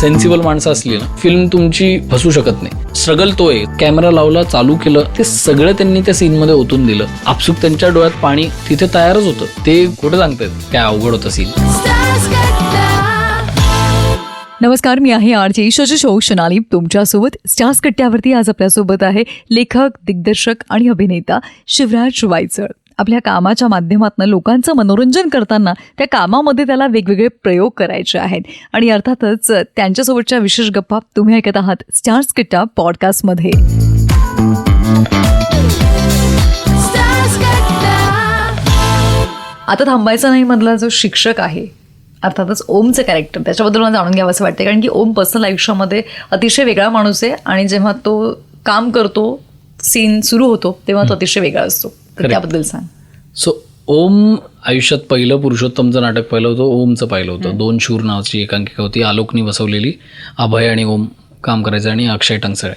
Sensible माणसं असली ना, फिल्म तुमची फसू शकत नाही. स्ट्रगल तो आहे. कॅमेरा लावला, चालू केलं, ते सगळं त्यांनी त्या सीनमध्ये ओतून दिलं. आपसुक त्यांच्या डोळ्यात पाणी तिथे तयारच होतं. ते कुठं सांगतात काय अवघड होतं सीन. नमस्कार, मी आहे आरजे शोनाली तुमच्यासोबत. स्टार्स कट्ट्यावरती आज आपल्यासोबत आहे लेखक, दिग्दर्शक आणि अभिनेता शिवराज वायचळ. आपल्या कामाच्या माध्यमातून लोकांचं मनोरंजन करताना त्या कामामध्ये त्याला वेगवेगळे प्रयोग करायचे आहेत आणि अर्थातच त्यांच्यासोबतच्या विशेष गप्पा तुम्ही ऐकत आहात स्टार्स कट्टा पॉडकास्टमध्ये. आता थांबायचा नाही मधला जो शिक्षक आहे, अर्थातच ओमचं कॅरेक्टर, त्याच्याबद्दल मला जाणून घ्यावं असं वाटतं. कारण की ओम पर्सनल आयुष्यामध्ये अतिशय वेगळा माणूस आहे आणि जेव्हा तो काम करतो, सीन सुरू होतो, तेव्हा तो अतिशय वेगळा असतो. तर त्याबद्दल सांग. सो ओम आयुष्यात पहिलं पुरुषोत्तमचं नाटक पाहिलं होतं, ओमचं पाहिलं होतं. 2 शूर नावाची एकांकिका होती, आलोकनी बसवलेली. अभय आणि ओम काम करायचं आणि अक्षय टंगसळे.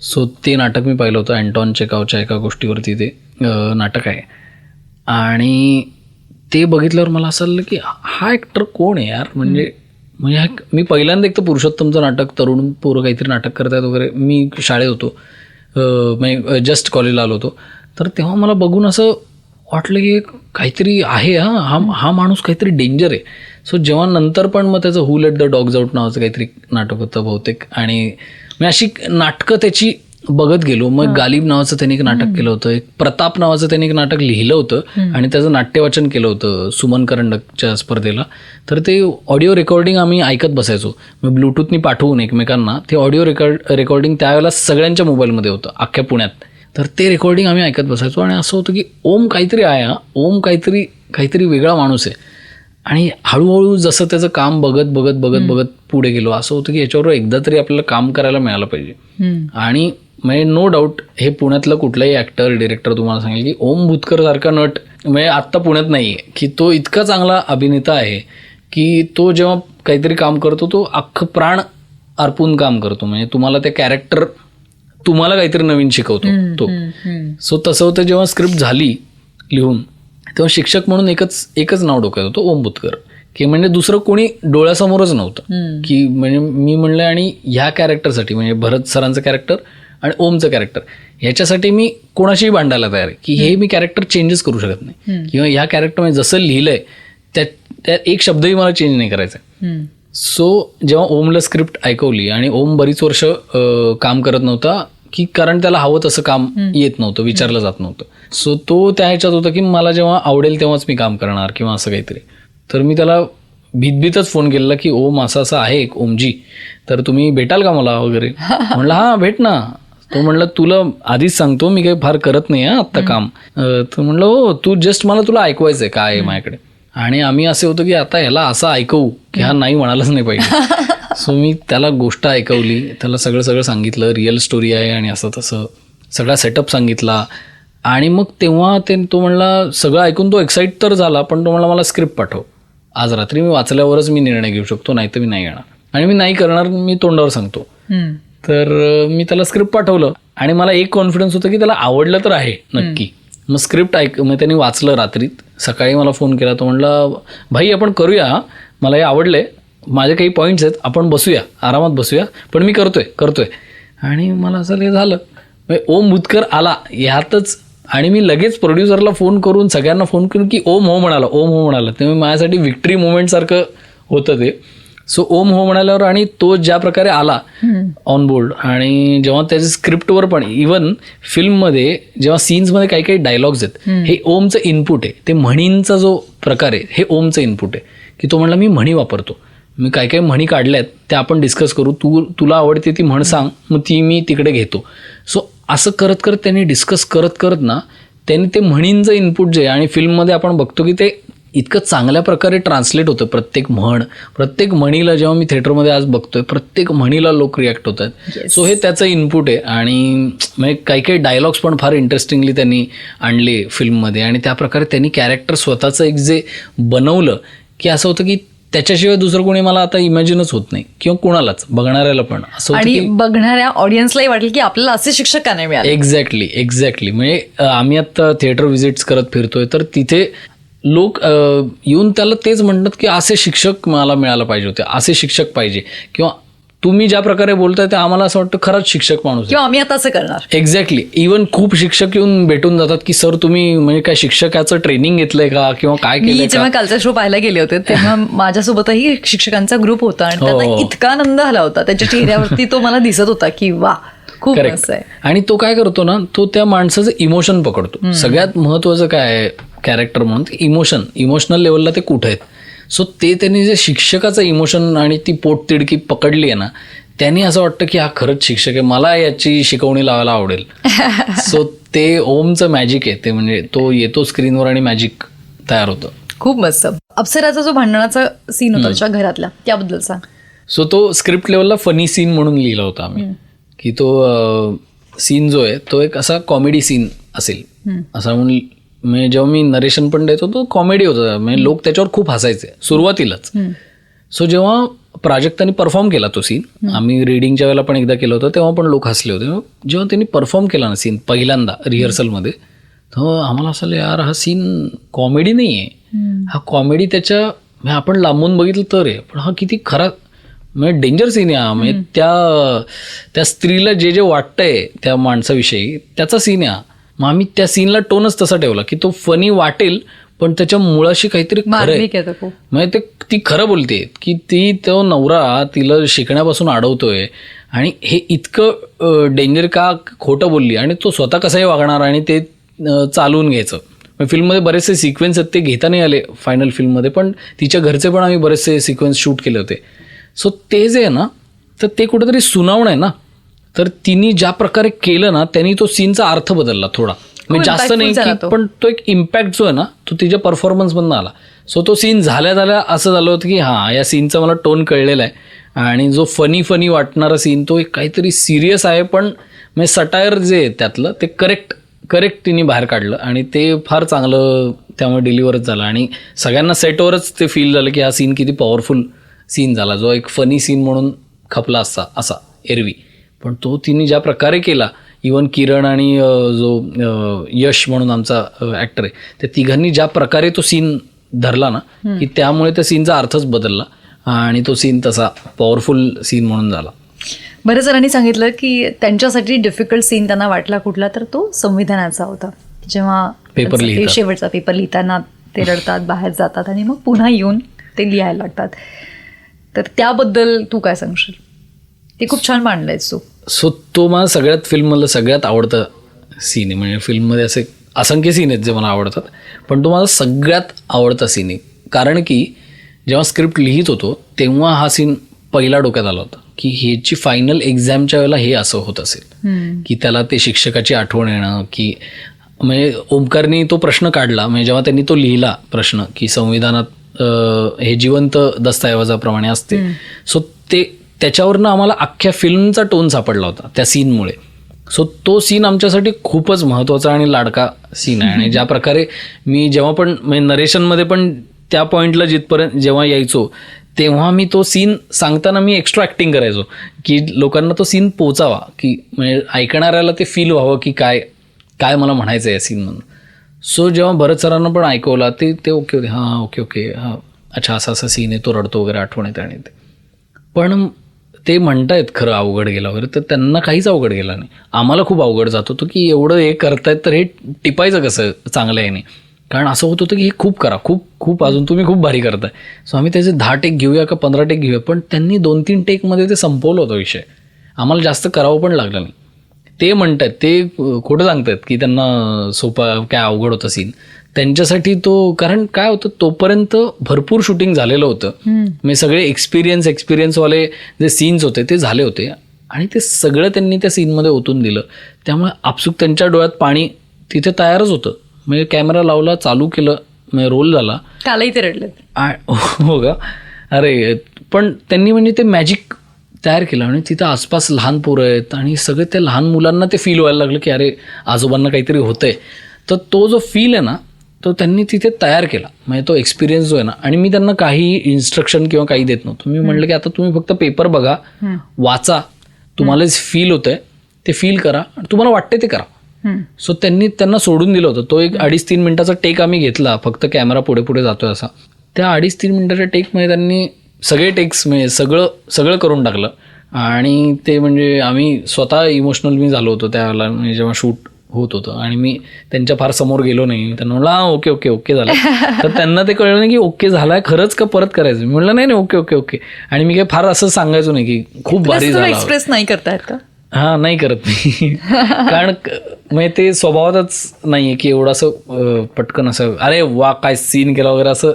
सो ते नाटक मी पाहिलं होतं. अँटॉन चेकॉवच्या एका गोष्टीवरती ते नाटक आहे. आणि ते बघितल्यावर मला असं आलं की हा ॲक्टर कोण आहे यार. म्हणजे मी पहिल्यांदा एक तर पुरुषोत्तमचं नाटक, तरुण पोरं काहीतरी नाटक करतात वगैरे, मी शाळेत होतो, म्हणजे जस्ट कॉलेजला आलो होतो. तर तेव्हा मला बघून असं वाटलं की काहीतरी आहे, हा माणूस काहीतरी डेंजर आहे. सो जेव्हा नंतर पण मग त्याचं हू लेट द डॉग्स आउट नावाचं काहीतरी नाटक होतं बहुतेक, आणि मी अशी नाटकं त्याची बघत गेलो. मग गालिब नावाचं त्यांनी एक नाटक केलं होतं, एक प्रताप नावाचं त्यांनी एक नाटक लिहिलं होतं आणि त्याचं नाट्यवाचन केलं होतं सुमन करंडकच्या स्पर्धेला. तर ते ऑडिओ रेकॉर्डिंग आम्ही ऐकत बसायचो. मग ब्लूटूथनी पाठवून एकमेकांना ते ऑडिओ रेकॉर्डिंग त्यावेळेला सगळ्यांच्या मोबाईलमध्ये होतं अख्ख्या पुण्यात. तर ते रेकॉर्डिंग आम्ही ऐकत बसायचो आणि असं होतं की ओम काहीतरी आहे, ओम काहीतरी वेगळा माणूस आहे. आणि हळूहळू जसं त्याचं काम बघत पुढे गेलो, असं होतं की याच्यावर एकदा तरी आपल्याला काम करायला मिळालं पाहिजे. आणि म्हणजे नो डाऊट हे पुण्यातलं कुठलाही ॲक्टर, डिरेक्टर तुम्हाला सांगेल की ओम भूतकर सारखा नट म्हणजे आत्ता पुण्यात नाही आहे. की तो इतका चांगला अभिनेता आहे की तो जेव्हा काहीतरी काम करतो तो अख्खं प्राण अर्पून काम करतो. म्हणजे तुम्हाला ते कॅरेक्टर तुम्हाला काहीतरी नवीन शिकवतो तो. सो तसं होतं जेव्हा स्क्रिप्ट झाली लिहून, तेव्हा शिक्षक म्हणून एकच नाव डोक्यात होतं, ओम भूतकर. की म्हणजे दुसरं कोणी डोळ्यासमोरच नव्हतं. की म्हणजे मी म्हणलं, आणि ह्या कॅरेक्टरसाठी म्हणजे भरत सरांचं कॅरेक्टर आणि ओमचं कॅरेक्टर ह्याच्यासाठी मी कोणाशीही भांडायला तयार आहे की हे मी कॅरेक्टर चेंजेस करू शकत नाही, किंवा ह्या कॅरेक्टर जसं लिहिलंय त्यात एक शब्दही मला चेंज नाही करायचा. सो जेव्हा ओमला स्क्रिप्ट ऐकवली, आणि ओम बरीच वर्ष काम करत नव्हता की कारण त्याला हवं तसं काम येत नव्हतं, विचारलं जात नव्हतं. सो तो त्या ह्याच्यात होता की मला जेव्हा आवडेल तेव्हाच मी काम करणार किंवा असं काहीतरी. तर मी त्याला भीतभीतच फोन केलेला की ओम असं आहे एक ओमजी, तर तुम्ही भेटाल का मला वगैरे. म्हणलं हां भेट ना. तो म्हणलं तुला आधीच सांगतो मी काही फार करत नाही आत्ता काम. तर म्हणलं हो, तू जस्ट मला तुला ऐकवायचं आहे काय आहे माझ्याकडे. आणि आम्ही असे होतो की आता ह्याला असं ऐकवू की हा नाही म्हणालाच नाही पाहिजे. सो मी त्याला गोष्ट ऐकवली, त्याला सगळं सांगितलं, रिअल स्टोरी आहे आणि असं तसं सगळा सेटअप सांगितला. आणि मग तेव्हा तो म्हणला, सगळं ऐकून तो एक्साईट तर झाला, पण तो म्हणला मला स्क्रिप्ट पाठव आज रात्री, मी वाचल्यावरच मी निर्णय घेऊ शकतो, नाही तर मी नाही येणार आणि मी नाही करणार, मी तोंडावर सांगतो. तर मी त्याला स्क्रिप्ट पाठवलं आणि मला एक कॉन्फिडन्स होतं की त्याला आवडलं तर आहे नक्की. मग स्क्रिप्ट मग त्यांनी वाचलं रात्रीत. सकाळी मला फोन केला, तो म्हणला भाई आपण करूया, मला हे आवडलंय, माझे काही पॉईंट्स आहेत, आपण बसूया, आरामात बसूया, पण मी करतोय. आणि मला असं हे झालं, ओम भूतकर आला ह्यातच. आणि मी लगेच प्रोड्युसरला फोन करून, सगळ्यांना फोन करून की ओम हो म्हणाला. तेव्हा माझ्यासाठी विक्ट्री मोमेंट सारखं होतं ते. सो ओम हो म्हणाल्यावर, आणि तो ज्या प्रकारे आला ऑन बोर्ड, आणि जेव्हा त्याच्या स्क्रिप्टवर पण इवन फिल्ममध्ये जेव्हा सीन्समध्ये काही डायलॉग्स आहेत, हे ओमचं इनपुट आहे. ते म्हणींचा जो प्रकार आहे हे ओमचं इनपुट आहे. की तो म्हणला मी म्हणी वापरतो, मी काही म्हणी काढल्यात त्या आपण डिस्कस करू, तुला आवडते ती म्हण सांग, मग ती मी तिकडे घेतो. सो असं करत त्यांनी डिस्कस करत ना, त्यांनी ते म्हणींचं इनपुट जे आहे, आणि फिल्ममध्ये आपण बघतो की ते इतकं चांगल्या प्रकारे ट्रान्सलेट होतं. प्रत्येक म्हणीला जेव्हा मी थिएटरमध्ये आज बघतोय, प्रत्येक म्हणीला लोक रिॲक्ट होत आहेत. सो हे त्याचं इनपुट आहे. आणि म्हणजे काही डायलॉग्स पण फार इंटरेस्टिंगली त्यांनी आणले फिल्ममध्ये, आणि त्या प्रकारे त्यांनी कॅरेक्टर स्वतःचं एक जे बनवलं की असं होतं की त्याच्याशिवाय दुसरं कोणी मला आता इमॅजिनच होत नाही, किंवा कोणालाच बघणाऱ्याला पण असं होतं. आणि बघणाऱ्या ऑडियन्सलाही वाटेल की आपल्याला असे शिक्षक का नाही मिळाले. एक्झॅक्टली. म्हणजे आम्ही आता थिएटर व्हिजिट्स करत फिरतोय, तर तिथे लोक येऊन त्याला तेच म्हणतात की असे शिक्षक मला मिळायला पाहिजे होते, असे शिक्षक पाहिजे, किंवा तुम्ही ज्या प्रकारे बोलताय ते आम्हाला असं वाटतं खरंच शिक्षक माणूस आहे. किंवा आम्ही आता असं करणार. एक्झॅक्टली. इवन खूप शिक्षक येऊन भेटून जातात की सर तुम्ही म्हणजे काय शिक्षकाचं ट्रेनिंग घेतलंय का किंवा काय मी केलंय जेव्हा का. कालचा शो पाहायला गेले होते तेव्हा माझ्यासोबतही शिक्षकांचा ग्रुप होता आणि त्यांना इतका आनंद आला होता त्यांच्या चेहऱ्यावरती, तो मला दिसत होता की वा खूप मस्त आहे. आणि तो काय करतो ना, तो त्या माणसाचं इमोशन पकडतो. सगळ्यात महत्वाचं काय आहे कॅरेक्टर म्हणून, इमोशनल लेवलला ते कुठे आहेत. सो ते त्यांनी जे शिक्षकाचं इमोशन आणि ती पोटतिडकी पकडली आहे ना, त्यांनी असं वाटतं की हा खरंच शिक्षक आहे, मला याची शिकवणी लावायला आवडेल. सो ते ओमचं मॅजिक आहे ते, म्हणजे तो येतो स्क्रीनवर आणि मॅजिक तयार होतं. खूप मस्त. अप्सराचा जो भांडणाचा सीन होता त्याच्या घरातला, त्याबद्दल सांग. सो तो स्क्रिप्ट लेवलला फनी सीन म्हणून लिहिला होता आम्ही, की तो सीन जो आहे तो एक असा कॉमेडी सीन असेल असा म्हणून. म्हणजे जेव्हा मी नरेशन पण देतो तो कॉमेडी होता, म्हणजे लोक त्याच्यावर खूप हसायचे सुरुवातीलाच. सो जेव्हा प्राजक्तानी परफॉर्म केला तो सीन, आम्ही रिडिंगच्या वेळेला पण एकदा केलं होतं तेव्हा पण लोक हसले होते. जेव्हा त्यांनी परफॉर्म केला ना सीन पहिल्यांदा रिहर्सलमध्ये, तर आम्हाला असं यार हा सीन कॉमेडी नाही आहे, हा कॉमेडी त्याच्या म्हणजे आपण लांबून बघितलं तर आहे, पण हा किती खरा म्हणजे डेंजर सीन आहे हा. म्हणजे त्या स्त्रीला जे जे वाटतंय त्या माणसाविषयी त्याचा सीन आहे हा. मग आम्ही त्या सीनला टोनच तसा ठेवला की तो फनी वाटेल पण त्याच्या मुळाशी काहीतरी खरं आहे. म्हणजे ती खरं बोलते की तो नवरा तिला शिकण्यापासून अडवतोय आणि हे इतकं डेंजर का खोटं बोलली, आणि तो स्वतः कसाही वागणार आणि ते चालवून घ्यायचं. फिल्ममध्ये बरेचसे सिक्वेन्स आहेत ते घेता नाही आले फायनल फिल्ममध्ये, पण तिच्या घरचे पण आम्ही बरेचसे सिक्वेन्स शूट केले होते. सो ते जे आहे ना, तर ते कुठेतरी सुनावणं आहे ना, तर तिने ज्या प्रकारे केलं ना त्यांनी तो सीनचा अर्थ बदलला थोडा, म्हणजे जास्त नाही की, पण तो एक इम्पॅक्ट जो आहे ना तो तिच्या परफॉर्मन्समधून आला. सो तो सीन झाल्या असं झालं होतं की हां या सीनचा मला टोन कळलेला आहे, आणि जो फनी वाटणारा सीन तो एक काहीतरी सिरियस आहे, पण म्हणजे सटायर जे आहे त्यातलं ते करेक्ट तिने बाहेर काढलं आणि ते फार चांगलं त्यामुळे डिलिव्हरच झालं. आणि सगळ्यांना सेटवरच ते फील झालं की हा सीन किती पॉवरफुल सीन झाला, जो एक फनी सीन म्हणून खपला असा एरवी, पण तो तिने ज्या प्रकारे केला. इवन किरण आणि जो यश म्हणून आमचा ॲक्टर आहे, त्या तिघांनी ज्या प्रकारे तो सीन धरला ना, की त्यामुळे त्या सीनचा अर्थच बदलला आणि तो सीन तसा पॉवरफुल सीन म्हणून झाला. बऱ्याच जणांनी सांगितलं की त्यांच्यासाठी डिफिकल्ट सीन त्यांना वाटला कुठला, तर तो संविधानाचा होता. जेव्हा शेवटचा पेपर लिहिताना ते रडतात, बाहेर जातात आणि मग पुन्हा येऊन ते लिहायला लागतात, तर त्याबद्दल तू काय सांगशील? ते खूप छान मांडलंयस तू. सो तो मला सगळ्यात फिल्ममधलं सगळ्यात आवडतं सीन आहे. म्हणजे फिल्ममध्ये असे असंख्य सीन आहेत जे मला आवडतात, पण तो माझा सगळ्यात आवडता सीन आहे. कारण की जेव्हा स्क्रिप्ट लिहित होतो तेव्हा हा सीन पहिला डोक्यात आला होता की ह्याची फायनल एक्झामच्या वेळेला हे असं होत असेल की त्याला ते शिक्षकाची आठवण येणं, की म्हणजे ओमकारनी तो प्रश्न काढला, म्हणजे जेव्हा त्यांनी तो लिहिला प्रश्न की संविधानात हे जिवंत दस्तऐवजाप्रमाणे असते. सो त्याच्यावरनं आम्हाला अख्ख्या फिल्मचा टोन सापडला होता त्या सीनमुळे. सो तो सीन आमच्यासाठी खूपच महत्त्वाचा आणि लाडका सीन आहे. आणि ज्या प्रकारे मी जेव्हा पण म्हणजे नरेशनमध्ये पण त्या पॉईंटला जिथपर्यंत जेव्हा यायचो तेव्हा मी तो सीन सांगताना मी एक्स्ट्रा ॲक्टिंग करायचो की लोकांना तो सीन पोचावा, की म्हणजे ऐकणाऱ्याला ते फील व्हावं की काय मला म्हणायचं आहे या सीनमधून. सो जेव्हा भरत सरांना पण ऐकवला ते ओके होते, हां ओके हां अच्छा असा सीन आहे, तो रडतो वगैरे आठवण येते. आणि ते पण ते म्हणतायत खरं अवघड गेला वगैरे, तर त्यांना काहीच अवघड गेला नाही. आम्हाला खूप अवघड जात होतं की एवढं हे करतायत तर हे टिपायचं कसं चांगलं आहे नाही, कारण असं होत होतं की हे खूप करा, खूप अजून तुम्ही खूप भारी करताय. सो आम्ही त्याचे 10 टेक घेऊया का 15 टेक घेऊया, पण त्यांनी 2-3 टेकमध्ये ते संपवलं होतं विषय. आम्हाला जास्त करावं पण लागलं नाही. ते म्हणतात ते खोटं सांगतात की त्यांना सोपा काय अवघड होतं सीन त्यांच्यासाठी तो, कारण काय होतं तोपर्यंत भरपूर शूटिंग झालेलं होतं. म्हणजे सगळे एक्सपिरियन्सवाले जे सीन्स होते ते झाले होते आणि ते सगळं त्यांनी त्या सीनमध्ये ओतून दिलं. त्यामुळे आपसूक त्यांच्या डोळ्यात पाणी तिथे तयारच होतं. म्हणजे कॅमेरा लावला, चालू केलं, म्हणजे रोल झाला. कालही ते रडले. हो का? अरे पण त्यांनी म्हणजे ते मॅजिक तयार केलं आणि तिथं आसपास लहान पोरं आहेत आणि सगळे त्या लहान मुलांना ते फील व्हायला लागलं की अरे आजोबांना काहीतरी होतंय. तर तो जो फील आहे ना तो त्यांनी तिथे तयार केला. म्हणजे तो एक्सपिरियन्स जो आहे ना, आणि मी त्यांना काही इन्स्ट्रक्शन किंवा काही देत नव्हतो. मी म्हटलं की आता तुम्ही फक्त पेपर बघा, वाचा, तुम्हाला जे फील होतंय ते फील करा आणि तुम्हाला वाटतंय ते करा. सो त्यांना सोडून दिलं होतं. तो एक 2.5-3 मिनिटाचा टेक आम्ही घेतला, फक्त कॅमेरा पुढे जातोय असा. त्या 2.5-3 मिनिटाच्या टेकमध्ये त्यांनी सगळे टेक्स म्हणजे सगळं करून टाकलं. आणि ते म्हणजे आम्ही स्वतः इमोशनल मी झालो होतो त्यावेळेला, म्हणजे जेव्हा शूट होत होतं आणि मी त्यांच्या फार समोर गेलो नाही. त्यांना म्हणलं ओके ओके ओके झालं. तर त्यांना ते कळलं नाही की ओके झालाय खरंच का परत करायचं. मी म्हणलं नाही ओके ओके ओके. आणि मी काही फार असं सांगायचो नाही की खूप भारी झालं. एक्सप्रेस नाही करतायत का? हा, नाही करत मी. कारण म्हणजे ते स्वभावातच नाहीये की एवढं असं पटकन असं अरे वा काय सीन केला वगैरे असं.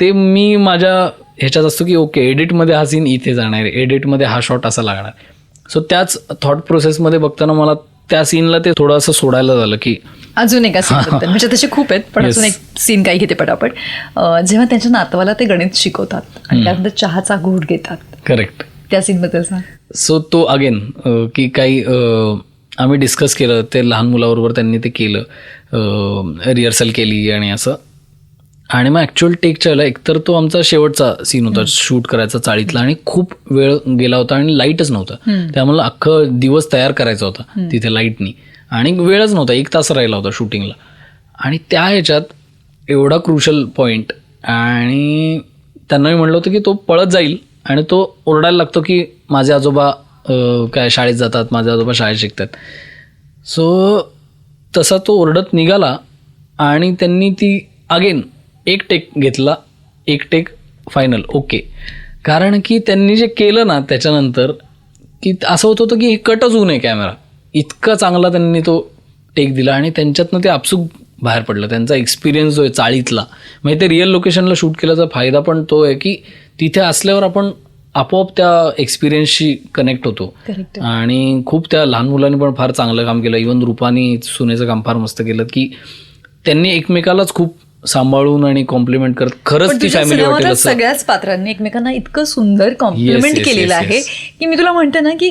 ते मी माझ्या ह्याच्यात असतो की ओके एडिटमध्ये हा सीन इथे जाणार, एडिटमध्ये हा शॉट असा लागणार. सो त्याच थॉट प्रोसेसमध्ये बघताना मला त्या सीनला ते थोडं असं सोडायला झालं की अजून एका सीन म्हणजे तसे खूप आहेत पण अजून एक सीन काही घेते पटापट. जेव्हा त्यांच्या नातवाला ते गणित शिकवतात आणि त्यानंतर चहाचा घोट घेतात. करेक्ट. त्या सीन बद्दल सांग. सो तो अगेन की काही आम्ही डिस्कस केलं ते लहान मुलाबरोबर, त्यांनी ते केलं, रिहर्सल केली आणि असं. आणि मग ॲक्च्युअल टेकच्या वेळेला एकतर तो आमचा शेवटचा सीन होता शूट करायचा चाळीतला आणि खूप वेळ गेला होता आणि लाईटच नव्हता. त्यामुळे अख्खं दिवस तयार करायचा होता तिथे लाईटनी आणि वेळच नव्हता, 1 तास राहिला होता शूटिंगला. आणि त्या ह्याच्यात एवढा क्रुशल पॉईंट आणि त्यांना मी म्हणलं होतं की तो पळत जाईल आणि तो ओरडायला लागतो की माझे आजोबा काय शाळेत जातात, माझे आजोबा शाळेत शिकतात. सो तसा तो ओरडत निघाला आणि त्यांनी ती अगेन 1 टेक घेतला, 1 टेक फायनल ओके. कारण की त्यांनी जे केलं ना त्याच्यानंतर की असं होत होतं की हे कटच होऊ नये कॅमेरा, इतका चांगला त्यांनी तो टेक दिला आणि त्यांच्यातनं ते आपसूक बाहेर पडलं. त्यांचा एक्सपिरियन्स जो आहे चाळीतला, म्हणजे ते रिअल लोकेशनला शूट केल्याचा फायदा पण तो आहे की तिथे असल्यावर आपण आपोआप त्या एक्सपिरियन्सशी कनेक्ट होतो. आणि खूप त्या लहान मुलांनी पण फार चांगलं काम केलं. इव्हन रूपानी सुनेचं काम फार मस्त केलं की त्यांनी एकमेकालाच खूप सांभाळून आणि कॉम्प्लिमेंट करत खरंच ती फॅमिली वाटेल. सगळ्याच पात्रांनी एकमेकांना इतकं सुंदर कॉम्प्लिमेंट केलेलं आहे की मी तुला म्हणते ना की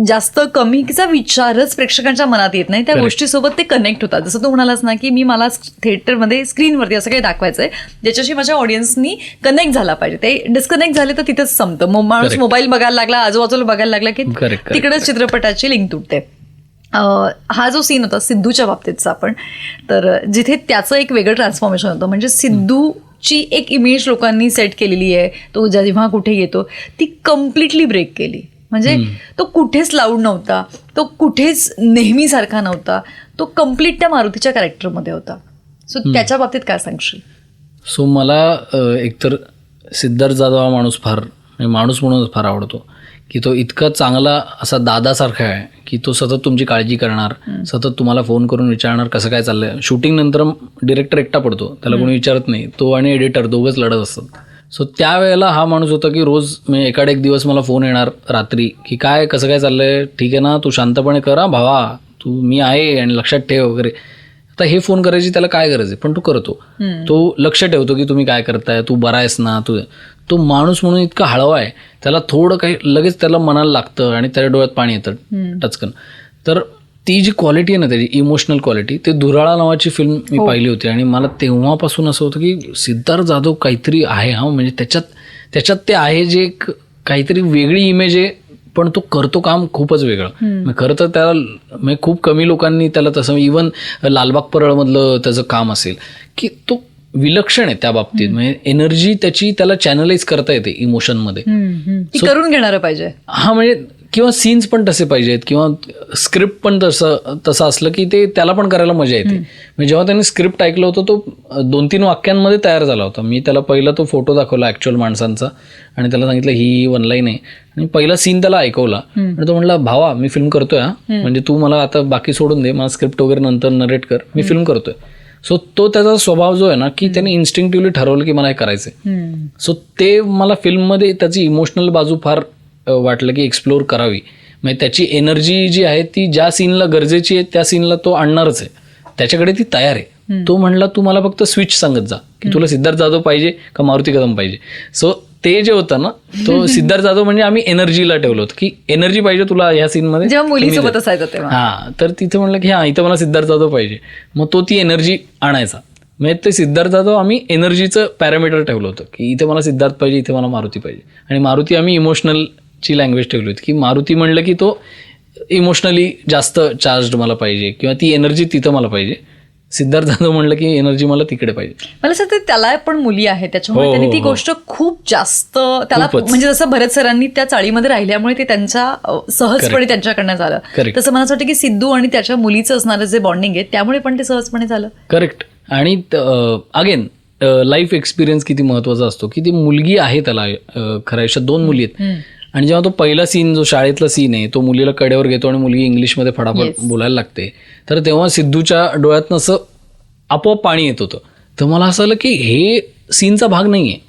जास्त कमीचा विचारच प्रेक्षकांच्या मनात येत नाही, त्या गोष्टीसोबत ते कनेक्ट होतात. जसं तू म्हणालास ना की मला थिएटरमध्ये स्क्रीनवरती असं काही दाखवायचंय ज्याच्याशी माझ्या ऑडियन्सनी कनेक्ट झाला पाहिजे. ते डिस्कनेक्ट झाले तर तिथेच संपतं. माणूस मोबाईल बघायला लागला, आजूबाजूला बघायला लागला की तिकडेच चित्रपटाची लिंक तुटते. हा जो सीन होता सिद्धूच्या बाबतीतचा आपण, तर जिथे त्याचं एक वेगळं ट्रान्सफॉर्मेशन होतं. म्हणजे सिद्धूची एक इमेज लोकांनी सेट केलेली आहे, तो जेव्हा कुठे येतो ती कम्प्लिटली ब्रेक केली. म्हणजे तो कुठेच लाऊड नव्हता, तो कुठेच नेहमीसारखा नव्हता, तो कम्प्लीट त्या मारुतीच्या कॅरेक्टरमध्ये होता. सो त्याच्या बाबतीत काय सांगशील? सो मला एकतर सिद्धार्थ जाधव हा माणूस माणूस म्हणूनच फार आवडतो की तो इतका चांगला असा दादासारखा आहे की तो सतत तुमची काळजी करणार, सतत तुम्हाला फोन करून विचारणार कसं काय चाललंय. शूटिंग नंतर डिरेक्टर एकटा पडतो, त्याला कोणी विचारत नाही, तो आणि एडिटर दोघंच लढत असतात. सो त्यावेळेला हा माणूस होता की रोज म्हणजे एखादा एक दिवस मला फोन येणार रात्री की काय कसं काय चाललंय, ठीक आहे ना, तू शांतपणे कर भावा, तू मी आहे आणि लक्षात ठेव वगैरे. आता हे फोन करायची त्याला काय गरज आहे, पण तो करतो. तो लक्ष ठेवतो की तुम्ही काय करताय, तू बरा आहेस ना. तो माणूस म्हणून इतका हळवा आहे, त्याला थोडं काही लगेच त्याला मनाला लागतं आणि त्याच्या डोळ्यात पाणी येतं टचकन. तर ती जी क्वालिटी आहे ना त्याची इमोशनल क्वालिटी, ते धुराळा नावाची फिल्म मी पाहिली होती आणि मला तेव्हापासून असं होतं की सिद्धार्थ जाधव काहीतरी आहे हा, म्हणजे त्याच्यात ते आहे जे काहीतरी वेगळी इमेज आहे, पण तो करतो काम खूपच वेगळं. खरं तर त्याला म्हणजे खूप कमी लोकांनी त्याला तसं, इव्हन लालबाग परळमधलं त्याचं काम असेल की तो विलक्षण आहे त्या बाबतीत. म्हणजे एनर्जी त्याची त्याला चॅनलाइज करता येते इमोशनमध्ये. करून घेणारं पाहिजे. हा, म्हणजे किंवा सीन्स पण तसे पाहिजेत किंवा स्क्रिप्ट पण तसं असलं की ते त्याला पण करायला मजा येते. म्हणजे जेव्हा त्यांनी स्क्रिप्ट ऐकलं होतं तो 2-3 वाक्यांमध्ये तयार झाला होता. मी त्याला पहिला तो फोटो दाखवला ॲक्च्युअल माणसांचा आणि त्याला सांगितलं ही 1 लाईन आहे आणि पहिला सीन त्याला ऐकवला आणि तो म्हणला भावा मी फिल्म करतोय हा, म्हणजे तू मला आता बाकी सोडून दे, मला स्क्रिप्ट वगैरे नंतर नरेट कर, मी फिल्म करतोय. सो तो त्याचा स्वभाव जो आहे ना की त्याने इन्स्टिंक्टिव्हली ठरवलं की मला हे करायचंय. सो ते मला फिल्ममध्ये त्याची इमोशनल बाजू फार वाटलं की एक्सप्लोर करावी. म्हणजे त्याची एनर्जी जी आहे ती ज्या सीनला गरजेची आहे त्या सीनला तो आणणारच आहे, त्याच्याकडे ती तयार आहे. तो म्हणला तू मला फक्त स्विच सांगत जा की तुला सिद्धार्थ जाधव पाहिजे का मारुती कदम पाहिजे. सो ते जे होतं ना तो सिद्धार्थ जाधव म्हणजे आम्ही एनर्जीला ठेवलं होतं की एनर्जी पाहिजे तुला या सीनमध्ये, जेव्हा मुलीसोबत असायचं तेव्हा. हा, तर तिथे म्हणलं की हा इथं मला सिद्धार्थ जाधव पाहिजे, मग तो ती एनर्जी आणायचा. म्हणजे ते सिद्धार्थ जाधव आम्ही एनर्जीचं पॅरामीटर ठेवलं होतं की इथे मला सिद्धार्थ पाहिजे, इथे मला मारुती पाहिजे. आणि मारुती आम्ही इमोशनलची लँग्वेज ठेवली होती की मारुती म्हणलं की तो इमोशनली जास्त चार्ज्ड मला पाहिजे किंवा ती एनर्जी तिथं मला पाहिजे. सिद्धार्थ जाधव म्हणलं की एनर्जी मला तिकडे पाहिजे. मला असं वाटतं त्याला पण मुली आहेत त्याच्यामुळे हो, त्यांनी ती हो. गोष्ट खूप जास्त त्याला खूपच. म्हणजे जसं भरत सरांनी त्या चाळीमध्ये राहिल्यामुळे ते त्यांच्या सहजपणे Correct. त्यांच्याकडनं झालं. Correct. तसं मला असं वाटतं की सिद्धू आणि त्याच्या मुलीचं असणारं जे बॉन्डिंग आहे त्यामुळे पण ते सहजपणे झालं. करेक्ट. आणि अगेन लाईफ एक्सपिरियन्स किती महत्वाचा असतो, की ती मुलगी आहे त्याला खऱ्या आयुष्यात 2 मुली आहेत. आणि जेव्हा तो पहिला सीन जो शाळेतला सीन आहे तो मुलीला कडेवर घेतो आणि मुलगी इंग्लिशमध्ये फटाफट Yes. बोलायला लागते, तर तेव्हा सिद्धूच्या डोळ्यातनं असं आपोआप पाणी येत होतं. तर मला असं आलं की हे सीनचा भाग नाही आहे.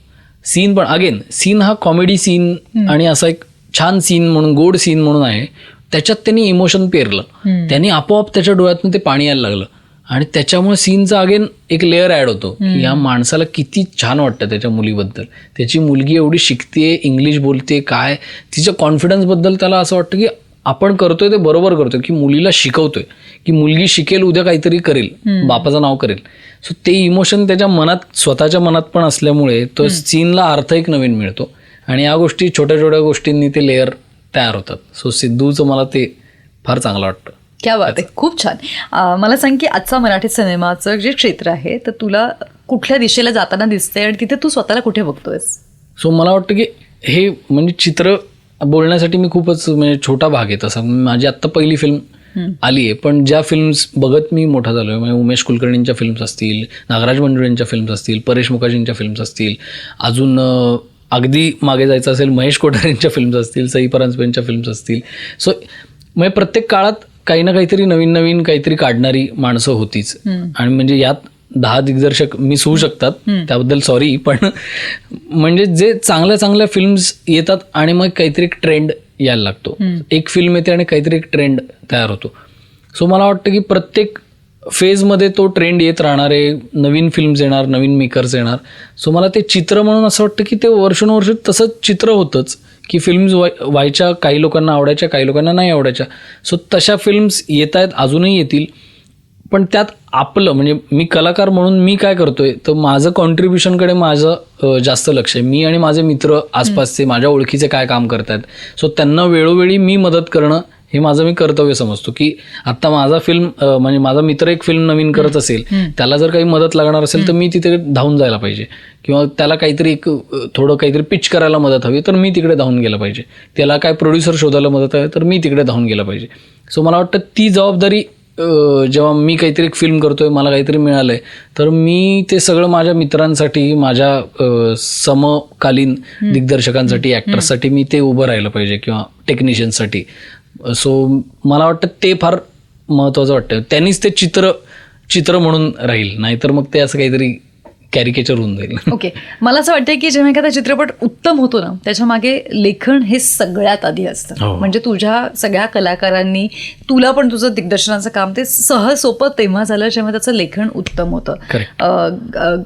सीन पण अगेन सीन हा कॉमेडी सीन आणि असा एक छान सीन म्हणून गोड सीन म्हणून आहे, त्याच्यात त्यांनी इमोशन पेरलं, त्यांनी आपोआप त्याच्या डोळ्यातून ते पाणी यायला लागलं आणि त्याच्यामुळे सीनचा अगेन एक लेअर ॲड होतो की या माणसाला किती छान वाटतं त्याच्या मुलीबद्दल. त्याची मुलगी एवढी शिकते, इंग्लिश बोलते, काय तिच्या कॉन्फिडन्सबद्दल त्याला असं वाटतं की आपण करतोय ते बरोबर करतोय, की मुलीला शिकवतोय की मुलगी शिकेल, उद्या काहीतरी करेल, बापाचं नाव करेल. सो ते इमोशन त्याच्या मनात स्वतःच्या मनात पण असल्यामुळे तो सीनला अर्थ एक नवीन मिळतो आणि या गोष्टी छोट्या छोट्या गोष्टींनी ते लेअर तयार होतात. सो सिद्धूचं मला ते फार चांगलं वाटतं. क्या बात आहे, खूप छान. मला सांग की आजचा मराठी सिनेमाचं जे क्षेत्र आहे तर तुला कुठल्या दिशेला जाताना दिसतंय आणि तिथे तू स्वतःला कुठे बघतोयस? सो मला वाटतं की हे म्हणजे चित्र बोलण्यासाठी मी खूपच म्हणजे छोटा भाग आहे तसा. माझी आत्ता पहिली फिल्म आली आहे, पण ज्या फिल्म्स बघत मी मोठा झालो आहे, म्हणजे उमेश कुलकर्णींच्या फिल्म्स असतील, नागराज मंजुळेंच्या फिल्म्स असतील, परेश मुखर्जींच्या फिल्म्स असतील, अजून अगदी मागे जायचं असेल महेश कोठारेंच्या फिल्म्स असतील, सई परांजपेंच्या फिल्म्स असतील. सो म्हणजे प्रत्येक काळात काही ना काहीतरी नवीन नवीन काहीतरी काढणारी माणसं होतीच. आणि म्हणजे यात 10 दिग्दर्शक मिस होऊ शकतात, त्याबद्दल सॉरी, पण म्हणजे जे चांगल्या चांगल्या फिल्म्स येतात आणि मग काहीतरी एक ट्रेंड यायला लागतो. एक फिल्म येते आणि काहीतरी एक ट्रेंड तयार होतो. सो मला वाटतं की प्रत्येक फेजमध्ये तो ट्रेंड येत राहणार आहे, नवीन फिल्म्स येणार, नवीन मेकर्स येणार. सो मला ते चित्र म्हणून असं वाटतं की ते वर्षानुवर्ष तसंच चित्र होतंच की फिल्म्स व्हायच्या, काही लोकांना आवडायच्या, काही लोकांना नाही आवडायच्या. सो तशा फिल्म्स येत आहेत, अजूनही येतील. पण त्यात आपलं म्हणजे मी कलाकार म्हणून मी काय करतोय, तर माझं कॉन्ट्रीब्युशनकडे माझं जास्त लक्ष आहे. मी आणि माझे मित्र आसपासचे माझ्या ओळखीचे काय काम करतायत, सो त्यांना वेळोवेळी मी मदत करणं हे माझं मी कर्तव्य समजतो. की आता माझा फिल्म म्हणजे माझा मित्र एक फिल्म नवीन करत असेल, त्याला जर काही मदत लागणार असेल तर मी तिथे धावून जायला पाहिजे, किंवा त्याला काहीतरी एक थोडं काहीतरी पिच करायला मदत हवी तर मी तिकडे धावून गेलं पाहिजे, त्याला काय प्रोड्युसर शोधायला मदत हवी तर मी तिकडे धावून गेलं पाहिजे. सो मला वाटतं ती जबाबदारी जेव्हा मी काहीतरी एक फिल्म करतोय, मला काहीतरी मिळालंय, तर मी ते सगळं माझ्या मित्रांसाठी, माझ्या समकालीन दिग्दर्शकांसाठी, ॲक्टर्ससाठी मी ते उभं राहिलं पाहिजे, किंवा टेक्निशियन्ससाठी. सो मला वाटतं ते फार महत्त्वाचं वाटतं. त्यांनीच ते चित्र म्हणून राहील, नाहीतर मग ते असं काहीतरी कॅरिकेचर होऊन जाईल. ओके, मला असं वाटतं की जेव्हा एखादा चित्रपट उत्तम होतो ना, त्याच्या मागे लेखन हे सगळ्यात आधी असतं. म्हणजे तुझ्या सगळ्या कलाकारांनी तुला पण तुझं दिग्दर्शनाचं काम ते सहज सोपं तेव्हा झालं जेव्हा त्याचं लेखन उत्तम होतं.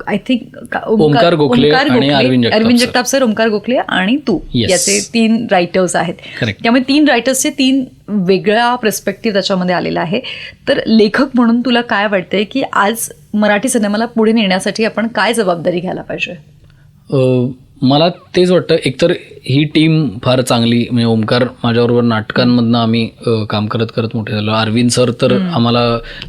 आय थिंक ओमकार गोखले आणि अरविंद जगताप सर, ओमकार गोखले आणि तू, याचे 3 रायटर्स आहेत. त्यामुळे 3 रायटर्सचे 3 वेगळा पर्स्पेक्टिव्ह त्याच्यामध्ये आलेला आहे. तर लेखक म्हणून तुला काय वाटतंय की आज मराठी सिनेमाला पुढे नेण्यासाठी आपण काय जबाबदारी घ्यायला पाहिजे? मला तेच वाटतं, एकतर ही टीम फार चांगली, म्हणजे ओमकार माझ्याबरोबर नाटकांमधनं आम्ही काम करत करत मोठे झालो. अरविंद सर तर आम्हाला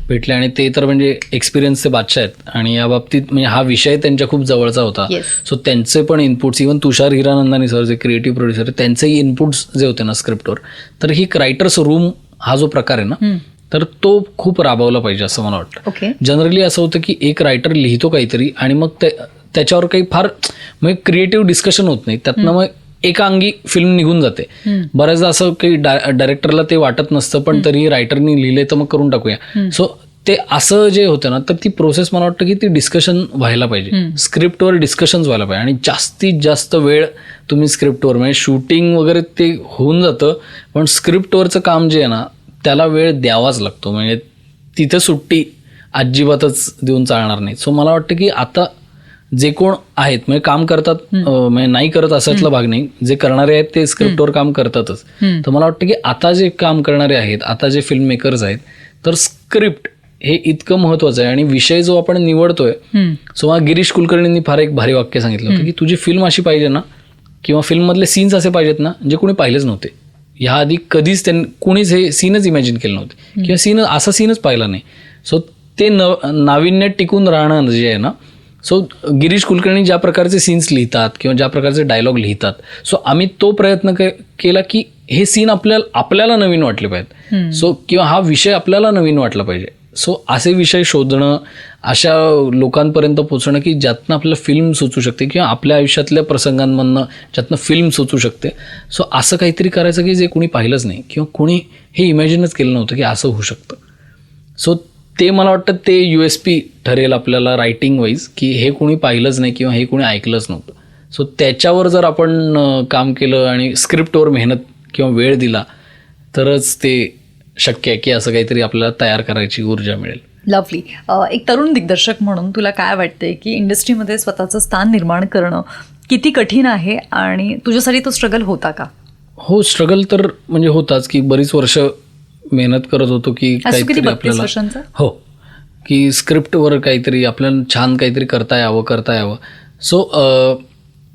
भेटले आणि ते तर म्हणजे एक्सपिरियन्सचे बादशाह आहेत, आणि या बाबतीत म्हणजे हा विषय त्यांच्या खूप जवळचा होता. सो त्यांचे पण इनपुट्स, इव्हन तुषार हिरानंदानी सर जे क्रिएटिव्ह प्रोड्युसर, त्यांचेही इनपुट्स जे होते ना स्क्रिप्टवर, तर ही रायटर्स रूम हा जो प्रकार आहे ना, तर तो खूप राबवला पाहिजे असं मला वाटतं. जनरली असं होतं की एक रायटर लिहितो काहीतरी आणि मग त्याच्यावर काही फार म्हणजे क्रिएटिव्ह डिस्कशन होत नाही, त्यातनं मग एकांगी फिल्म निघून जाते. बऱ्याचदा असं काही डायरेक्टरला ते वाटत नसतं, पण तरी रायटरनी लिहिले तर मग करून टाकूया. सो ते असं जे होतं ना, तर ती प्रोसेस मला वाटतं की ती डिस्कशन व्हायला पाहिजे, स्क्रिप्टवर डिस्कशन्स व्हायला पाहिजे. आणि जास्तीत जास्त वेळ तुम्ही स्क्रिप्टवर, म्हणजे शूटिंग वगैरे ते होऊन जातं, पण स्क्रिप्टवरचं काम जे आहे ना त्याला वेळ द्यावाच लागतो. म्हणजे तिथं सुट्टी अजिबातच देऊन चालणार नाही. सो मला वाटतं की आता जे कोण आहेत म्हणजे काम करतात, म्हणजे नाही करत असातला भाग नाही, जे करणारे आहेत ते स्क्रिप्टवर काम करतातच. तर मला वाटतं की आता जे काम करणारे आहेत, आता जे फिल्म मेकर्स आहेत, तर स्क्रिप्ट हे इतकं महत्वाचं आहे. आणि विषय जो आपण निवडतोय, सो मला गिरीश कुलकर्णींनी फार एक भारी वाक्य सांगितलं होतं की तुझी फिल्म अशी पाहिजे ना, किंवा फिल्ममधले सीन्स असे पाहिजेत ना जे कोणी पाहिलेच नव्हते. ह्या आधी कधीच कोणीच हे सीनच इमॅजिन केलं नव्हते, किंवा असा सीनच पाहिला नाही. सो ते नाविन्यात टिकून राहणं जे आहे ना, सो गिरीश कुलकर्णी ज्या प्रकारचे सीन्स लिहितात किंवा ज्या प्रकारचे डायलॉग लिहितात, सो आम्ही तो प्रयत्न केला की हे सीन आपल्याला नवीन वाटले पाहिजेत, सो किंवा हा विषय आपल्याला नवीन वाटला पाहिजे. सो असे विषय शोधणं, अशा लोकांपर्यंत पोचणं की ज्यातनं आपल्याला फिल्म सुचू शकते किंवा आपल्या आयुष्यातल्या प्रसंगांमधनं ज्यातनं फिल्म सुचू शकते. सो असं काहीतरी करायचं की जे कोणी पाहिलंच नाही किंवा कोणी हे इमॅजिनच केलं नव्हतं की असं होऊ शकतं. सो ते मला वाटतं ते USP ठरेल आपल्याला रायटिंग वाईज, की हे कोणी पाहिलंच नाही किंवा हे कोणी ऐकलंच नव्हतं. सो त्याच्यावर जर आपण काम केलं आणि स्क्रिप्टवर मेहनत किंवा वेळ दिला तरच ते शक्य आहे की असं काहीतरी आपल्याला तयार करायची ऊर्जा मिळेल. लवली. एक तरुण दिग्दर्शक म्हणून तुला काय वाटतंय की इंडस्ट्रीमध्ये स्वतःचं स्थान निर्माण करणं किती कठीण आहे आणि तुझ्यासाठी तो स्ट्रगल होता का? हो, स्ट्रगल तर म्हणजे होताच की बरीच वर्ष मेहनत करत होतो की काहीतरी आपल्याला, हो, की स्क्रिप्टवर काहीतरी आपल्याला छान काहीतरी करता यावं. सो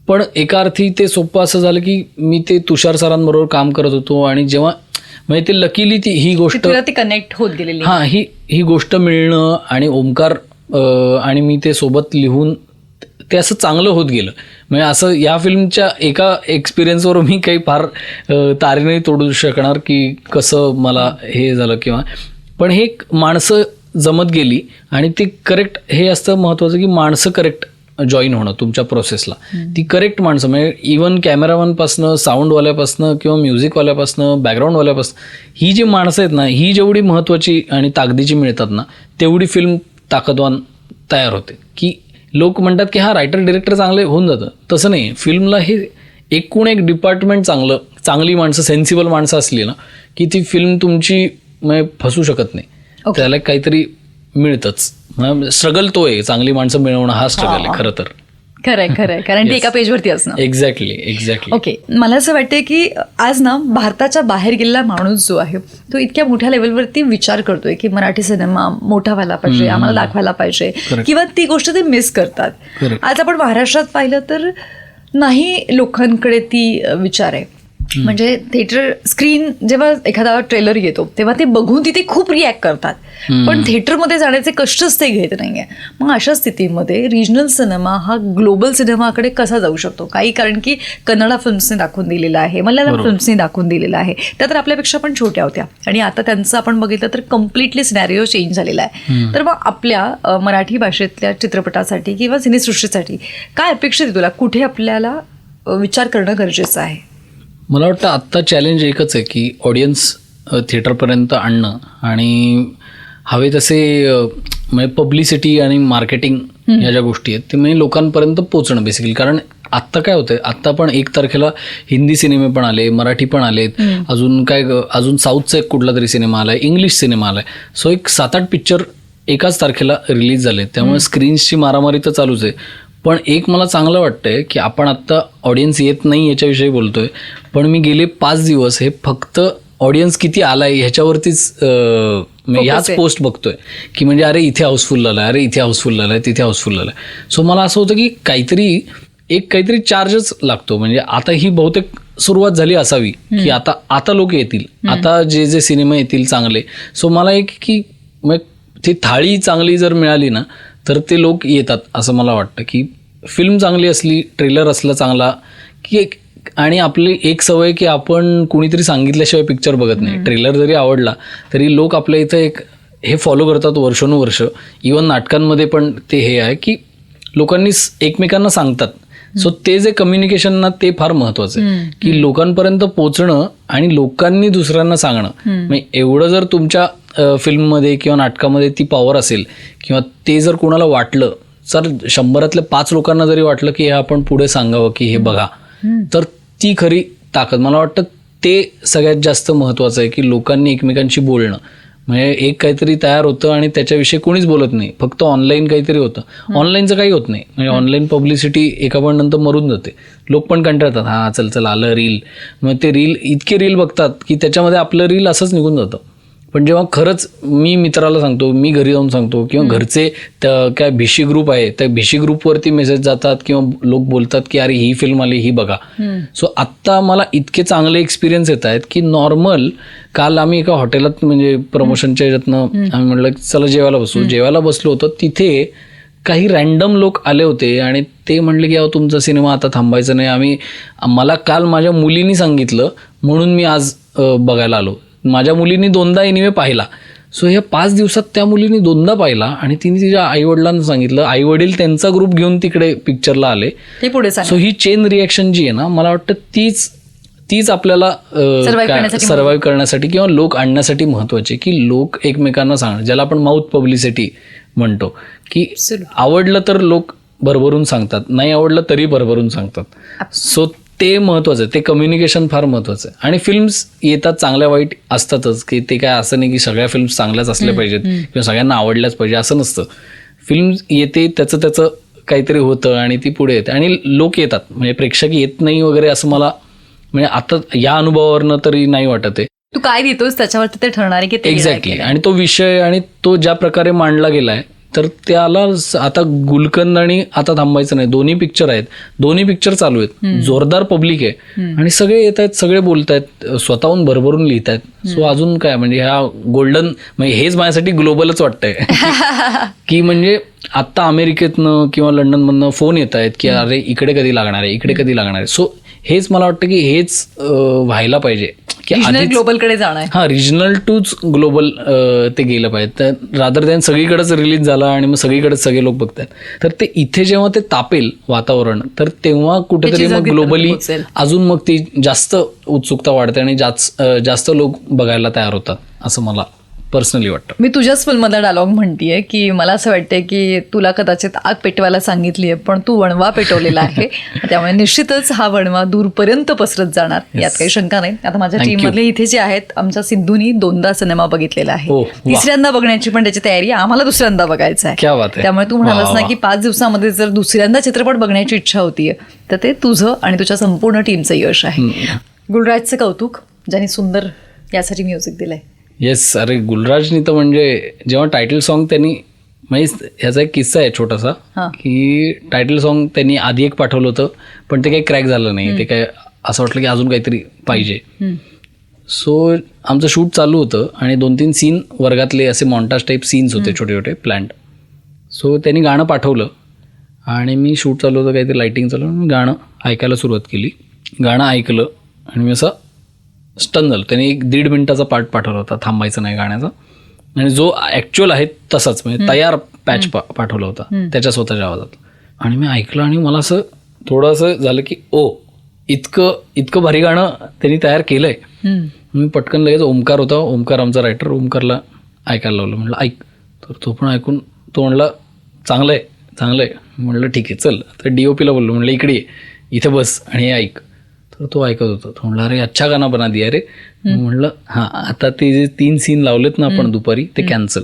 पण एका अर्थी ते सोपं असं झालं की मी ते तुषार सरांबरोबर काम करत होतो आणि जेव्हा म्हणजे ते लकीली ही गोष्ट कनेक्ट होत गेलेली, हां, ही गोष्ट मिळणं आणि ओमकार आणि मी ते सोबत लिहून ते असं चांगलं होत गेलं. म्हणजे असं या फिल्मच्या एका एक्सपिरियन्सवर मी काही फार तारे नाही तोडू शकणार की कसं मला हे झालं किंवा, पण हे माणसं जमत गेली आणि ते करेक्ट, हे असतं महत्त्वाचं की माणसं करेक्ट जॉईन होणं तुमच्या प्रोसेसला. ती करेक्ट माणसं म्हणजे इवन कॅमेरामॅनपासनं, साऊंडवाल्यापासनं किंवा म्युझिकवाल्यापासनं, बॅकग्राऊंडवाल्यापासनं, ही जी माणसं आहेत ना, ही जेवढी महत्त्वाची आणि ताकदीची मिळतात ना, तेवढी फिल्म ताकदवान तयार होते. की लोक म्हणतात की हा रायटर डिरेक्टर चांगले होऊन जातं, तसं नाही. फिल्मला हे एकूण एक डिपार्टमेंट चांगली माणसं, सेन्सिबल माणसं असली ना की ती फिल्म तुमची म्हणजे फसू शकत नाही. त्याला काहीतरी मिळतंच. स्ट्रगल तो आहे, चांगली माणसं मिळवणं हा स्ट्रगल आहे खरं तर. खरंय, कारण ते एका पेजवरती असणं. एक्झॅक्टली. ओके, मला असं वाटतंय की आज ना भारताच्या बाहेर गेलेला माणूस जो आहे तो इतक्या मोठ्या लेवलवरती विचार करतोय की मराठी सिनेमा मोठा व्हायला पाहिजे, आम्हाला दाखवायला पाहिजे, किंवा ती गोष्ट ते मिस करतात. आज आपण महाराष्ट्रात पाहिलं तर नाही लोकांकडे ती विचार आहे. म्हणजे थिएटर स्क्रीन जेव्हा एखादा ट्रेलर येतो तेव्हा ते बघून तिथे खूप रिॲक्ट करतात, पण थिएटरमध्ये जाण्याचे कष्टच ते घेत नाहीये. मग अशा स्थितीमध्ये रिजनल सिनेमा हा ग्लोबल सिनेमाकडे कसा जाऊ शकतो? काही कारण की कन्नडा फिल्म्सने दाखवून दिलेलं आहे, मल्याळम फिल्म्सने दाखवून दिलेलं आहे, त्या तर आपल्यापेक्षा पण छोट्या होत्या आणि आता त्यांचं आपण बघितलं तर कम्प्लिटली सिनॅरिओ चेंज झालेला आहे. तर मग आपल्या मराठी भाषेतल्या चित्रपटासाठी किंवा सिनेसृष्टीसाठी काय अपेक्षित आहे तुला? कुठे आपल्याला विचार करणं गरजेचं आहे? मला वाटतं आत्ता चॅलेंज एकच आहे की ऑडियन्स थिएटरपर्यंत आणणं आणि हवे तसे म्हणजे पब्लिसिटी आणि मार्केटिंग ह्या ज्या गोष्टी आहेत ते म्हणजे लोकांपर्यंत पोचणं बेसिकली. कारण आत्ता काय होतंय, आत्ता पण 1 तारखेला हिंदी सिनेमे पण आले, मराठी पण आलेत, अजून साऊथचा एक कुठला तरी सिनेमा आलाय, इंग्लिश सिनेमा आलाय. सो एक 7-8 पिक्चर एकाच तारखेला रिलीज झाले. त्यामुळे स्क्रीन्सची मारामारी तर चालूच आहे. पण एक मला चांगलं वाटतंय की आपण आत्ता ऑडियन्स येत नाही याच्याविषयी बोलतोय, पण मी गेले 5 दिवस हे फक्त ऑडियन्स किती आलाय ह्याच्यावरतीच ह्याच पोस्ट बघतोय की म्हणजे अरे इथे हाऊसफुल झालाय, अरे इथे हाऊसफुल झालाय, तिथे हाऊसफुल झालाय. सो मला असं होतं की काहीतरी चार्जच लागतो. म्हणजे आता ही बहुतेक सुरुवात झाली असावी की आता लोक येतील, आता जे सिनेमा येतील चांगले. सो मला एक की ती थाळी चांगली जर मिळाली ना तर ते लोक येतात असं मला वाटतं. की फिल्म चांगली असली, ट्रेलर असला चांगला की आणि आपली एक सवय की आपण कुणीतरी सांगितल्याशिवाय पिक्चर बघत नाही. ट्रेलर जरी आवडला तरी लोक आपल्या इथं एक हे फॉलो करतात वर्षानुवर्ष. इवन नाटकांमध्ये पण ते हे आहे की लोकांनी एकमेकांना सांगतात. सो ते जे कम्युनिकेशन ना ते फार महत्वाचं आहे की लोकांपर्यंत पोचणं आणि लोकांनी दुसऱ्यांना सांगणं. म्हणजे एवढं जर तुमच्या फिल्ममध्ये किंवा नाटकामध्ये ती पॉवर असेल किंवा ते जर कोणाला वाटलं, तर 100 5 लोकांना जरी वाटलं की हे आपण पुढे सांगावं की हे बघा, तर ती खरी ताकद. मला वाटतं ते सगळ्यात जास्त महत्वाचं आहे की लोकांनी एकमेकांशी बोलणं. म्हणजे एक काहीतरी तयार होतं आणि त्याच्याविषयी कोणीच बोलत नाही, फक्त ऑनलाईन काहीतरी होतं. ऑनलाईनचं काही होत नाही. म्हणजे ऑनलाईन पब्लिसिटी एका पण नंतर मरून जाते. लोक पण कंटाळतात, चल आलं रील, मग ते इतके रील बघतात की त्याच्यामध्ये आपलं रील असंच निघून जातं. पण जेव्हा खरंच मी मित्राला सांगतो, मी घरी जाऊन सांगतो, किंवा घरचे काय भिशी ग्रुप आहे त्या भिशी ग्रुपवरती मेसेज जातात किंवा लोक बोलतात की अरे ही फिल्म आली, ही बघा. सो आत्ता मला इतके चांगले एक्सपिरियन्स येत आहेत की नॉर्मल काल आम्ही एका हॉटेलात म्हणजे प्रमोशनच्या ह्याच्यातनं आम्ही म्हटलं चला जेवायला बसलो होतो. तिथे काही रॅन्डम लोक आले होते आणि ते म्हणले की अहो तुमचा सिनेमा आता थांबायचा नाही, मला काल माझ्या मुलीनी सांगितलं म्हणून मी आज बघायला आलो. माझ्या मुलीनी 2दा एनिवे पाहिला. सो ह्या 5 दिवसात त्या मुलीनी 2दा पाहिला आणि तिने तिच्या आईवडिलांना सांगितलं, आईवडील त्यांचा ग्रुप घेऊन तिकडे पिक्चरला आले. ते पुढे सो ही चेन रिॲक्शन जी आहे ना, मला वाटतं तीच आपल्याला सर्व्हाइव्ह करण्यासाठी किंवा लोक आणण्यासाठी महत्वाचे, की लोक एकमेकांना सांगणं, ज्याला आपण माउथ पब्लिसिटी म्हणतो, की आवडलं तर लोक भरभरून सांगतात, नाही आवडलं तरी भरभरून सांगतात. सो ते महत्वाचं आहे, ते कम्युनिकेशन फार महत्वाचं आहे. आणि फिल्म्स येतात चांगल्या वाईट असतातच, की ते काय असं नाही की सगळ्या फिल्म्स चांगल्याच असल्या पाहिजेत किंवा सगळ्यांना आवडल्याच पाहिजे असं नसतं. फिल्म येते त्याचं काहीतरी होतं आणि ती पुढे येते आणि लोक येतात, म्हणजे प्रेक्षक येत नाही वगैरे असं मला म्हणजे आता या अनुभवावरनं तरी नाही वाटत आहे. तू काय देतोस त्याच्यावरती ते ठरणार आहे की एक्झॅक्टली. आणि तो विषय आणि तो ज्या प्रकारे मांडला गेलाय तर त्याला आता गुलकंद आणि आता थांबायचं नाही, दोन्ही पिक्चर आहेत, दोन्ही पिक्चर चालू आहेत, जोरदार पब्लिक आहे आणि सगळे येत आहेत, सगळे बोलत आहेत, स्वतःहून भरभरून लिहित आहेत. सो अजून काय म्हणजे ह्या गोल्डन म्हणजे हेच माझ्यासाठी ग्लोबलच वाटतंय की म्हणजे आत्ता अमेरिकेतनं किंवा लंडनमधनं फोन येत आहेत की अरे इकडे कधी लागणार आहे, इकडे कधी लागणार आहे. सो हेच मला वाटतं की हेच व्हायला पाहिजे की ग्लोबलकडे जाणार. हा, रिजनल टूच ग्लोबल ते गेलं पाहिजे. तर रादर दॅन सगळीकडेच रिलीज झाला आणि मग सगळीकडेच सगळे लोक बघतात, तर ते इथे जेव्हा ते तापेल वातावरण तर तेव्हा कुठेतरी मग ग्लोबली अजून मग ती जास्त उत्सुकता वाढते आणि जास्त लोक बघायला तयार होतात असं मला पर्सनली वाटतं. मी तुझ्याच फिल्ममधला डायलॉग म्हणतीये की मला असं वाटतंय की तुला कदाचित आग पेटवायला सांगितलीये पण तू वणवा पेटवलेला आहे, त्यामुळे निश्चितच हा वणवा दूरपर्यंत पसरत जाणार, यात काही शंका नाही. आता माझ्या टीम मधले इथे जे आहेत, आमच्या सिद्धूनी 2दा सिनेमा बघितलेला आहे, तिसऱ्यांदा बघण्याची पण त्याची तयारी, आम्हाला दुसऱ्यांदा बघायचं आहे. त्यामुळे तू म्हणालास ना की 5 दिवसामध्ये जर दुसऱ्यांदा चित्रपट बघण्याची इच्छा होतीये तर ते तुझं आणि तुझ्या संपूर्ण टीमचं यश आहे. गुलराजचं कौतुक, ज्यांनी सुंदर यासाठी म्युझिक दिलंय. येस, अरे गुलराजनी तर म्हणजे जेव्हा टायटल सॉन्ग त्यांनी, म्हणजे ह्याचा एक किस्सा आहे छोटासा, की टायटल सॉन्ग त्यांनी आधी एक पाठवलं होतं पण ते काही क्रॅक झालं नाही, ते काय असं वाटलं की अजून काहीतरी पाहिजे. सो आमचं शूट चालू होतं आणि 2-3 सीन वर्गातले असे मॉन्टाज टाईप सीन्स होते छोटे छोटे प्लॅन्ड. सो त्यांनी गाणं पाठवलं आणि मी शूट चालू होतं, काहीतरी लाईटिंग चालू, मी गाणं ऐकायला सुरुवात केली, गाणं ऐकलं आणि मी असं स्टन झालं. त्यांनी 1-1.5 मिनिटाचा पार्ट पाठवला होता थांबायचं नाही गाण्याचा, आणि जो ॲक्च्युअल आहे तसाच म्हणजे तयार पॅच पाठवला होता त्याच्या स्वतःच्या आवाजात. आणि मी ऐकलं आणि मला असं थोडं असं झालं की इतकं भारी गाणं त्यांनी तयार केलंय. मी पटकन लगेच ओमकार होता, ओमकार आमचा रायटर, ओमकारला ऐकायला लावलं, म्हटलं ऐक. तर तो पण ऐकून तो म्हणला चांगलं आहे. म्हटलं ठीक आहे चल. तर DOPला बोललो, म्हटलं इकडे ये, इथे बस आणि हे ऐक. तर तो ऐकत होता, तो म्हणला अरे अच्छा गाणं बना दिया रे. म्हणलं हां, आता ते जे 3 सीन लावलेत ना आपण दुपारी ते कॅन्सल,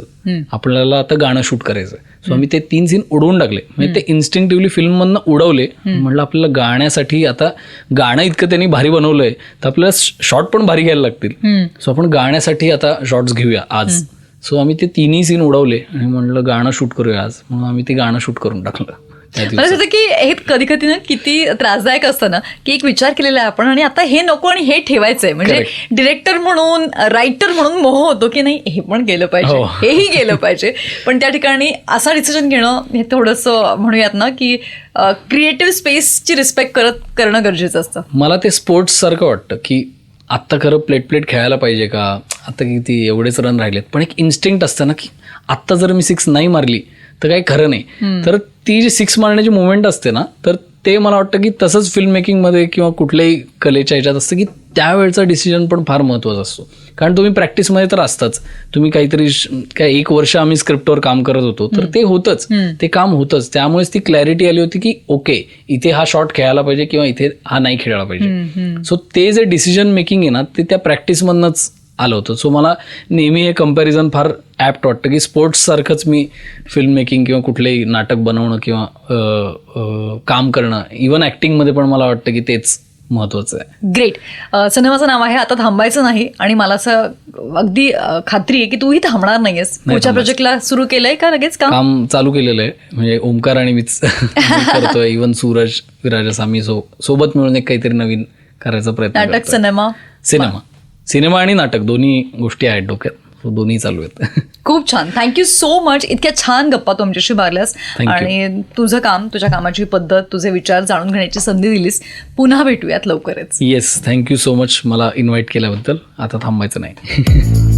आपल्याला आता गाणं शूट करायचं. सो आम्ही ते 3 सीन उडवून टाकले, म्हणजे ते इन्स्टिंक्टिव्हली फिल्ममधनं उडवले. म्हणलं आपल्याला गाण्यासाठी आता गाणं इतकं त्यांनी भारी बनवलंय तर आपल्याला शॉर्ट पण भारी घ्यायला लागतील. सो आपण गाण्यासाठी आता शॉर्ट्स घेऊया आज. सो आम्ही ते 3ही सीन उडवले आणि म्हणलं गाणं शूट करूया आज, म्हणून आम्ही ते गाणं शूट करून टाकलं. मला असं होतं की हे कधी कधी ना किती त्रासदायक असतं ना, की एक विचार केलेला आहे आपण आणि आता हे नको आणि हे ठेवायचंय, म्हणजे डिरेक्टर म्हणून रायटर म्हणून मोह होतो की नाही हे पण गेलं पाहिजे, हेही गेलं पाहिजे. पण त्या ठिकाणी असा डिसिजन घेणं हे थोडंसं म्हणूयात ना की क्रिएटिव्ह स्पेसची रिस्पेक्ट करणं गरजेचं असतं. मला ते स्पोर्ट्स सारखं वाटतं की आत्ता खरं प्लेट खेळायला पाहिजे का, आता किती एवढेच रन राहिलेत, पण एक इन्स्टिंक्ट असतं ना की आत्ता जर मी 6 नाही मारली तर काही खरं नाही. तर ती जी 6 मारण्याची मुवमेंट असते ना, तर ते मला वाटतं की तसंच फिल्म मेकिंगमध्ये किंवा कुठल्याही कलेच्या ह्याच्यात असतं की त्यावेळचा डिसिजन पण फार महत्त्वाचा असतो. कारण तुम्ही प्रॅक्टिसमध्ये तर असताच, तुम्ही काहीतरी 1 वर्ष आम्ही स्क्रिप्टवर काम करत होतो तर ते होतंच, ते काम होतंच. त्यामुळेच ती क्लॅरिटी आली होती की ओके इथे हा शॉट खेळायला पाहिजे किंवा इथे हा नाही खेळायला पाहिजे. सो ते जे डिसिजन मेकिंग आहे ना ते त्या प्रॅक्टिसमधनंच आलं होतं. सो मला नेहमी हे कंपॅरिझन फार ॲप्ट वाटतं की स्पोर्ट्स सारखंच मी फिल्म मेकिंग किंवा कुठलंही नाटक बनवणं किंवा काम करणं, इव्हन ॲक्टिंगमध्ये पण मला वाटतं की तेच महत्वाचं आहे. ग्रेट. सिनेमाचं नाव आहे आता थांबायचं नाही, आणि मला असं अगदी खात्री आहे की तूही थांबणार नाहीयेस. पुढच्या प्रोजेक्टला सुरू केलंय का लगेच काम चालू केलेलं आहे. म्हणजे ओमकार आणि मीच करतोय. इव्हन सूरज विराजस आम्ही सोबत मिळून एक काहीतरी नवीन करायचा प्रयत्न नाटक करतोय. सिनेमा आणि नाटक दोन्ही गोष्टी आहेत डोक्यात. दोन्ही चालू आहेत. खूप छान. Thank you so much. इतक्या छान गप्पा तू आमच्याशी मारल्यास आणि तुझं काम, तुझ्या कामाची पद्धत, तुझे विचार जाणून घेण्याची संधी दिलीस. पुन्हा भेटूयात लवकरच. येस, थँक्यू सो मच मला इन्व्हाइट केल्याबद्दल. आता थांबायचं नाही.